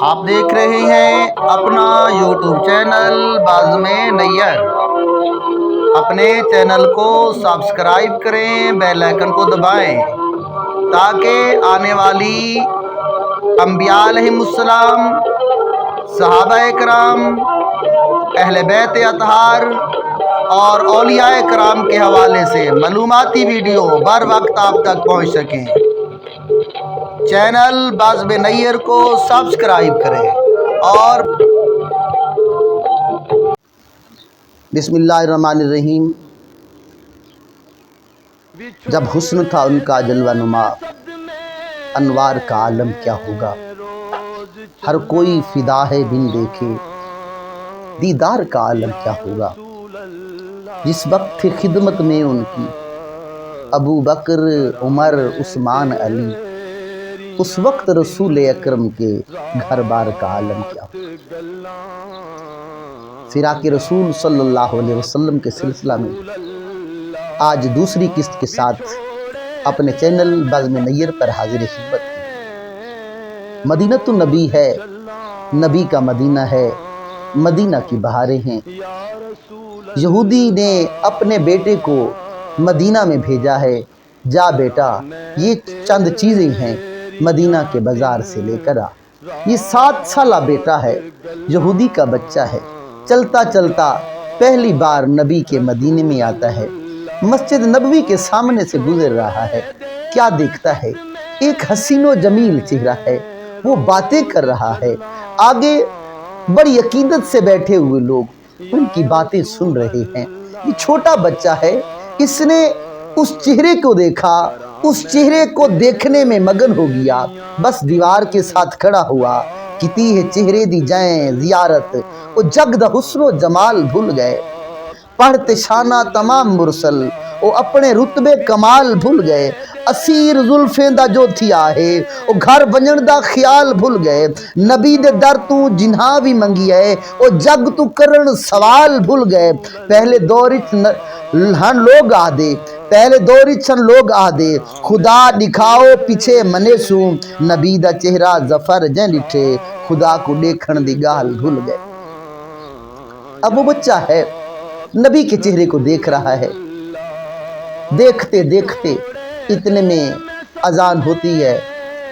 آپ دیکھ رہے ہیں اپنا یوٹیوب چینل بازم نیّر۔ اپنے چینل کو سبسکرائب کریں، بیل آئیکن کو دبائیں تاکہ آنے والی انبیاء علیہم السلام، صحابہ کرام، اہل بیت اطہار اور اولیاء کرام کے حوالے سے معلوماتی ویڈیو بر وقت آپ تک پہنچ سکیں۔ چینل بازم نیّر کو سبسکرائب کریں اور بسم اللہ الرحمن الرحیم۔ جب حسن تھا ان کا جلوہ نما، انوار کا عالم کیا ہوگا۔ ہر کوئی فدا ہے بن دیکھے، دیدار کا عالم کیا ہوگا۔ جس وقت تھے خدمت میں ان کی ابو بکر، عمر، عثمان، علی، اس وقت رسول اکرم کے گھر بار کا عالم کیا ہوگا۔ فراق رسول صلی اللہ علیہ وسلم کے سلسلہ میں آج دوسری قسط کے ساتھ اپنے چینل بازم نیّر پر حاضر خدمت کی۔ مدینۃ النبی ہے، نبی کا مدینہ ہے، مدینہ کی بہاریں ہیں۔ یہودی نے اپنے بیٹے کو مدینہ میں بھیجا ہے، جا بیٹا یہ چند چیزیں ہیں مدینہ کے بازار سے لے کر آ۔ یہ 7 سالہ بیٹا ہے، یہودی کا بچہ ہے، چلتا چلتا پہلی بار نبی کے مدینے میں آتا ہے، مسجد نبوی کے سامنے سے گزر رہا ہے۔ کیا دیکھتا ہے؟ ایک حسین و جمیل چہرہ ہے، وہ باتیں کر رہا ہے۔ آگے بڑی عقیدت سے بیٹھے ہوئے لوگ ان کی باتیں سن رہے ہیں۔ یہ چھوٹا بچہ ہے، اس نے اس چہرے کو دیکھا، اس چہرے کو دیکھنے میں مگن ہو گیا، بس دیوار کے ساتھ کھڑا ہوا۔ کتی ہے چہرے دی جائیں زیارت، وہ جگ دا حسن و جمال بھول گئے۔ پڑھتے شانہ تمام مرسل، وہ اپنے رتبے کمال بھول گئے۔ اسیر زلفیں دا جو تھی آہے، وہ گھر بنجن دا خیال بھول گئے۔ نبی دے در تو جنہاں بھی منگی ہے، وہ جگ تو کرن سوال بھول گئے۔ پہلے دورچ ہن لوگ آدے، پہلے دورچ ہن لوگ آدے، خدا دکھاؤ پیچھے منے سو۔ نبی دا چہرہ ظفر جن لٹھے، خدا کو دیکھن دی گال بھول گئے۔ اب وہ بچہ ہے، نبی کے چہرے کو دیکھ رہا ہے۔ دیکھتے دیکھتے اتنے میں اذان ہوتی ہے،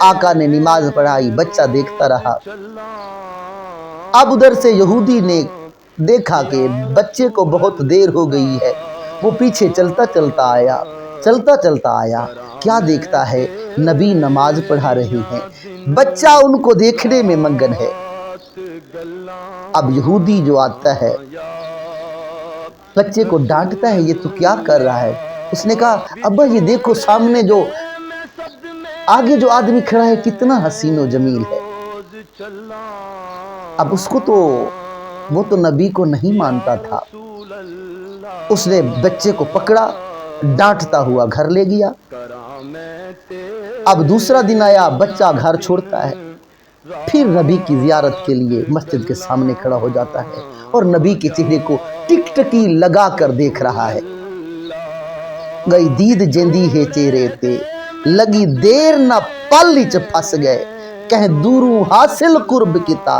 آقا نے نماز پڑھائی، بچہ دیکھتا رہا۔ اب ادھر سے یہودی نے دیکھا کہ بچے کو بہت دیر ہو گئی ہے، وہ پیچھے چلتا چلتا آیا، چلتا چلتا آیا۔ کیا دیکھتا ہے؟ نبی نماز پڑھا رہے ہیں، بچہ ان کو دیکھنے میں مگن ہے۔ اب یہودی جو آتا ہے بچے کو ڈانٹتا ہے، یہ تو کیا کر رہا ہے؟ اس نے کہا ابا یہ دیکھو سامنے جو آگے جو آدمی کھڑا ہے کتنا حسین و جمیل ہے۔ اب اس کو تو وہ تو نبی کو نہیں مانتا تھا، اس نے بچے کو پکڑا، ڈانٹتا ہوا گھر لے گیا۔ اب دوسرا دن آیا، بچہ گھر چھوڑتا ہے، پھر نبی کی زیارت کے لیے مسجد کے سامنے کھڑا ہو جاتا ہے اور نبی کے چہرے کو ٹک ٹکی لگا کر دیکھ رہا ہے۔ گئی دید جیندی ہے چہرے تے، لگی دیر نہ پل وچ پھس گئے۔ کہیں دوروں حاصل قرب کیتا،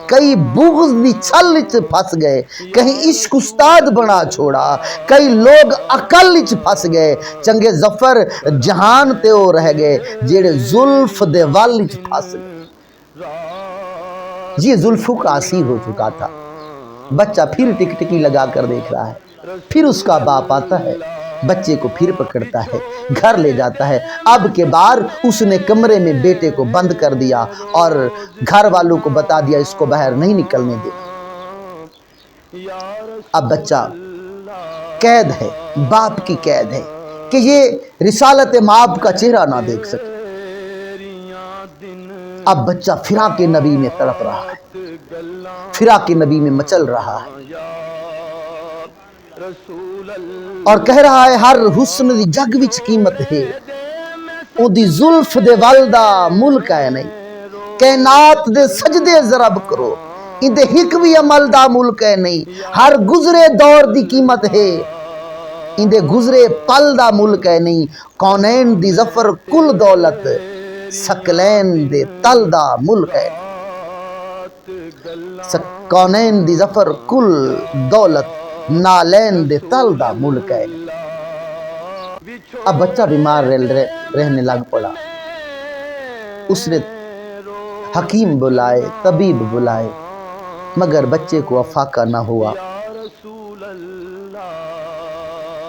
کئی بغض دی چھل وچ پھس گئے۔ کہیں عشق استاد بنا چھوڑا، کئی لوگ عقل وچ پھس گئے۔ چنگے ظفر جہان تے او رہ گئے، جیڑے زلف دے ول وچ پھس گئے۔ یہ زلفوں کا اسیر ہو چکا تھا۔ بچہ پھر ٹک ٹکی لگا کر دیکھ رہا ہے۔ پھر اس کا باپ آتا ہے، بچے کو پھر پکڑتا ہے، گھر لے جاتا ہے۔ اب کے بار اس نے کمرے میں بیٹے کو بند کر دیا اور گھر والوں کو بتا دیا اس کو باہر نہیں نکلنے دے۔ اب بچہ قید ہے، باپ کی قید ہے کہ یہ رسالت مآب کا چہرہ نہ دیکھ سکے۔ اب بچہ فراق نبی میں تڑپ رہا ہے، فراق نبی میں مچل رہا ہے اور کہہ رہا ہے ہر حسن دی جگ وچ قیمت ہے، او دی زلف دے والدہ ملک ہے نہیں۔ کائنات دے سجدے ضرب کرو، ان دے حکوی عمل دا ملک ہے نہیں۔ ہر گزرے دور دی قیمت ہے، ان دے گزرے پل دا ملک ہے نہیں۔ کونین دی ظفر کل دولت، ثقلین دے تل دا ملک ہے۔ کونین دی ظفر کل دولت نالین دے تل دا ملک ہے۔ اب بچہ بیمار رہنے لگ پڑا، اس نے حکیم بلائے، طبیب بلائے، مگر بچے کو افاقہ نہ ہوا۔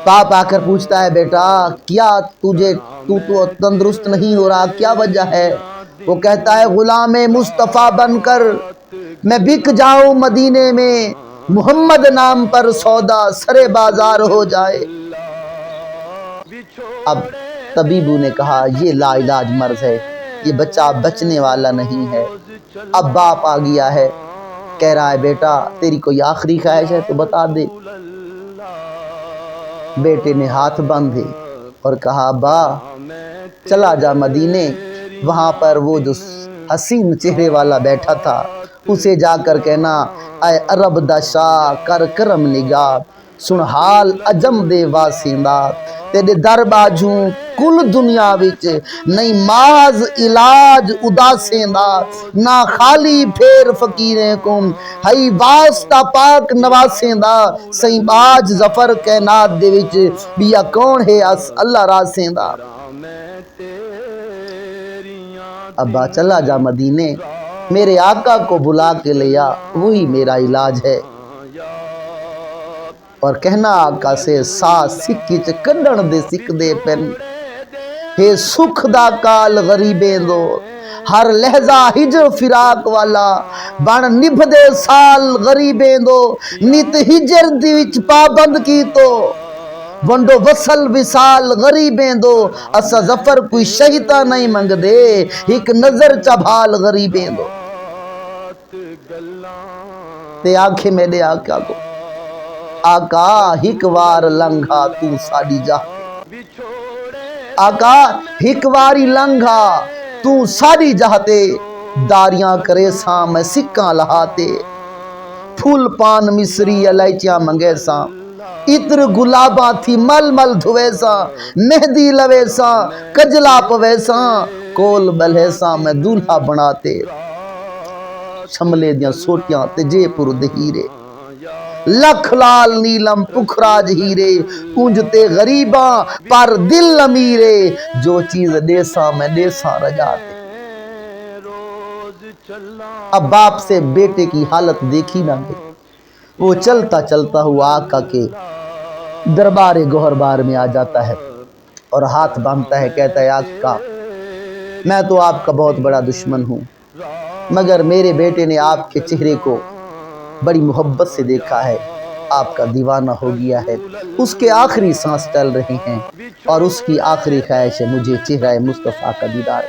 باپ آ کر پوچھتا ہے بیٹا کیا تو تندرست نہیں ہو رہا، کیا وجہ ہے؟ وہ کہتا ہے غلام مصطفیٰ بن کر میں بک جاؤں مدینے میں، محمد نام پر سودا سرے بازار ہو جائے۔ اب طبیبوں نے کہا یہ لا علاج مرض ہے، یہ بچہ بچنے والا نہیں ہے۔ اب باپ آ گیا ہے، کہہ رہا ہے بیٹا تیری کوئی آخری خواہش ہے تو بتا دے۔ بیٹے نے ہاتھ باندھے اور کہا ابا چلا جا مدینے، وہاں پر وہ جو حسین چہرے والا بیٹھا تھا اسے جا کر کہنا اے عرب دا شاہ کر کرم نگاہ، سن حال عجم دے واسیندہ، تیرے در باجوں کل دنیا وچ نہیں ماز علاج اداسیندہ، نہ خالی پھیر فقیریں کم ہئی واسطہ پاک نواسیندہ، سہیں باج ظفر کائنات دے وچ بیا کون ہے اس اللہ راسیندہ۔ ابا چلا جا مدینے، میرے آقا کو بلا کے لیا، وہی میرا علاج ہے۔ اور کہنا آقا سے سا سکھی چ کڈن دے سکھ دے پن، ہے سکھ دا کال غریبیں دو، ہر لہجہ ہجر فراق والا، بن نبھ دے سال غریبیں دو، نت ہجر دی وچ پابند کی تو، ونڈو وصل وصال غریبیں دو، اسا ظفر کوئی شہیتا نہیں منگ دے، ایک نظر چبھال غریبیں دو۔ تے آنکھیں میرے آقا کو، آقا ہک وار لنگھا تو ساڑی جاتے، آقا ہک واری لنگھا تو ساڑی جاتے، داریاں کرے ساں میں سکاں لہاتے، پھول پان مصری الائچیاں منگے ساں، اتر گلاباں تھی مل مل دھوے ساں، مہدی لوے ساں کجلا پوے ساں، کول بلے ساں میں دولہا بناتے، شملے دیاں سوٹیاں تے جے پور دے ہیرے، لکھ لال نیلم پکھراج ہیرے، اونجتے غریباں پر دل امیرے، جو چیز دیساں میں دیساں رجاتے۔ اب باپ سے بیٹے کی حالت دیکھی نہ گئی، وہ چلتا چلتا ہوا آقا کے دربار گوہر بار میں آ جاتا ہے اور ہاتھ باندھتا ہے، کہتا ہے آقا میں تو آپ کا بہت بڑا دشمن ہوں، مگر میرے بیٹے نے آپ کے چہرے کو بڑی محبت سے دیکھا ہے، آپ کا دیوانہ ہو گیا ہے، اس کے آخری سانس چل رہے ہیں اور اس کی آخری خواہش ہے مجھے چہرہ مصطفیٰ کا دیدار۔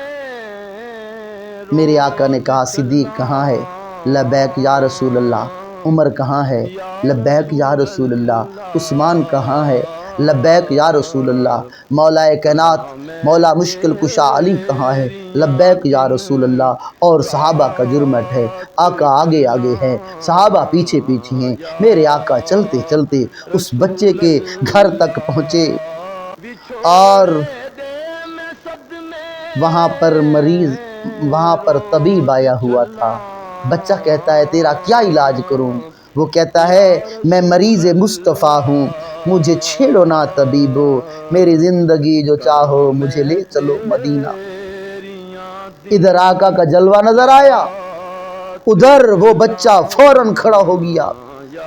میرے آقا نے کہا صدیق کہاں ہے؟ لبیک یا رسول اللہ۔ عمر کہاں ہے؟ لبیک یا رسول اللہ۔ عثمان کہاں ہے؟ لبیک یا رسول اللہ۔ مولا کائنات مولا مشکل کشا علی کہاں ہے؟ لبیک یا رسول اللہ۔ اور صحابہ کا جرمٹ ہے، آقا آگے آگے ہے، صحابہ پیچھے پیچھے ہیں۔ میرے آقا چلتے چلتے اس بچے کے گھر تک پہنچے اور وہاں پر طبیب آیا ہوا تھا۔ بچہ کہتا ہے تیرا کیا علاج کروں؟ وہ کہتا ہے میں مریض مصطفیٰ ہوں، مجھے چھیڑو نہ طبیبو، میری زندگی جو چاہو مجھے لے چلو مدینہ۔ ادھر آقا کا جلوہ نظر آیا، ادھر وہ بچہ فوراً کھڑا ہو گیا،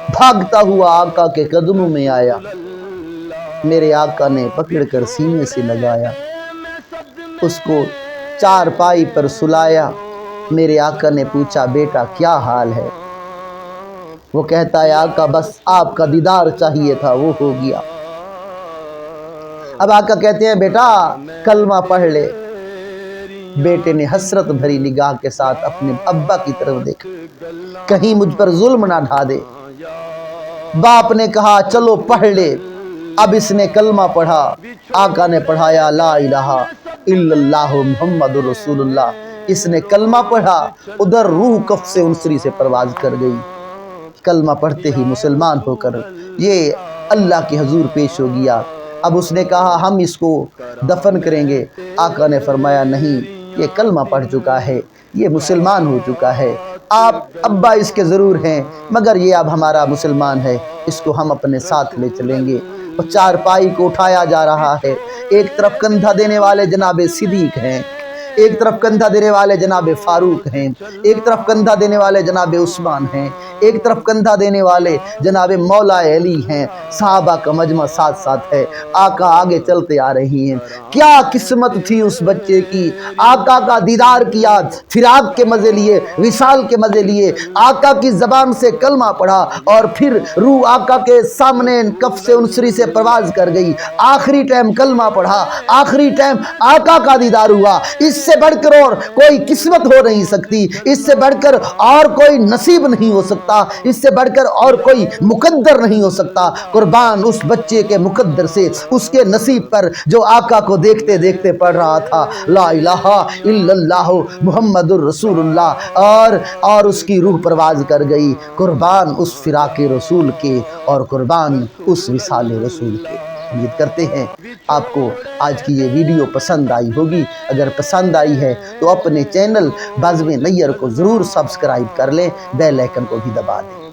بھاگتا ہوا آقا کے قدموں میں آیا، میرے آقا نے پکڑ کر سینے سے لگایا، اس کو چار پائی پر سلایا۔ میرے آقا نے پوچھا بیٹا کیا حال ہے؟ وہ کہتا ہے آقا بس آپ کا دیدار چاہیے تھا، وہ ہو گیا۔ اب آقا کہتے ہیں بیٹا کلمہ پڑھ لے۔ بیٹے نے حسرت بھری نگاہ کے ساتھ اپنے ابا کی طرف دیکھا، کہیں مجھ پر ظلم نہ ڈھا دے۔ باپ نے کہا چلو پڑھ لے۔ اب اس نے کلمہ پڑھا، آقا نے پڑھایا لا الہ الا اللہ محمد رسول اللہ۔ اس نے کلمہ پڑھا، ادھر روح کف سے انسری سے پرواز کر گئی۔ کلمہ پڑھتے ہی مسلمان ہو کر یہ اللہ کے حضور پیش ہو گیا۔ اب اس نے کہا ہم اس کو دفن کریں گے۔ آقا نے فرمایا نہیں، یہ کلمہ پڑھ چکا ہے، یہ مسلمان ہو چکا ہے، آپ ابا اس کے ضرور ہیں مگر یہ اب ہمارا مسلمان ہے، اس کو ہم اپنے ساتھ لے چلیں گے۔ اور چارپائی کو اٹھایا جا رہا ہے، ایک طرف کندھا دینے والے جناب صدیق ہیں، ایک طرف کندھا دینے والے جناب فاروق ہیں، ایک طرف کندھا دینے والے جناب عثمان ہیں، ایک طرف کندھا دینے والے جناب مولا علی ہیں، صحابہ کا مجمع ساتھ ساتھ ہے، آقا آگے چلتے آ رہی ہیں۔ کیا قسمت تھی اس بچے کی، آقا کا دیدار کیا، فراق کے مزے لیے، وصال کے مزے لیے، آقا کی زبان سے کلمہ پڑھا اور پھر روح آقا کے سامنے کف سے انصری سے پرواز کر گئی، آخری ٹائم کلمہ پڑھا، آخری ٹائم آقا کا دیدار ہوا۔ اس سے بڑھ کر اور کوئی قسمت ہو نہیں سکتی، اس سے بڑھ کر اور کوئی نصیب نہیں ہو سکتا، اس سے بڑھ کر اور کوئی مقدر نہیں ہو سکتا۔ قربان اس بچے کے مقدر سے، اس کے نصیب پر جو آقا کو دیکھتے دیکھتے پڑھ رہا تھا لا الہ الا اللہ محمد الرسول اللہ، اور اس کی روح پرواز کر گئی۔ قربان اس فراق رسول کے اور قربان اس وصال رسول کے۔ امید کرتے ہیں آپ کو آج کی یہ ویڈیو پسند آئی ہوگی۔ اگر پسند آئی ہے تو اپنے چینل بازم نیر کو ضرور سبسکرائب کر لیں، بیل آئیکن کو بھی دبا دیں۔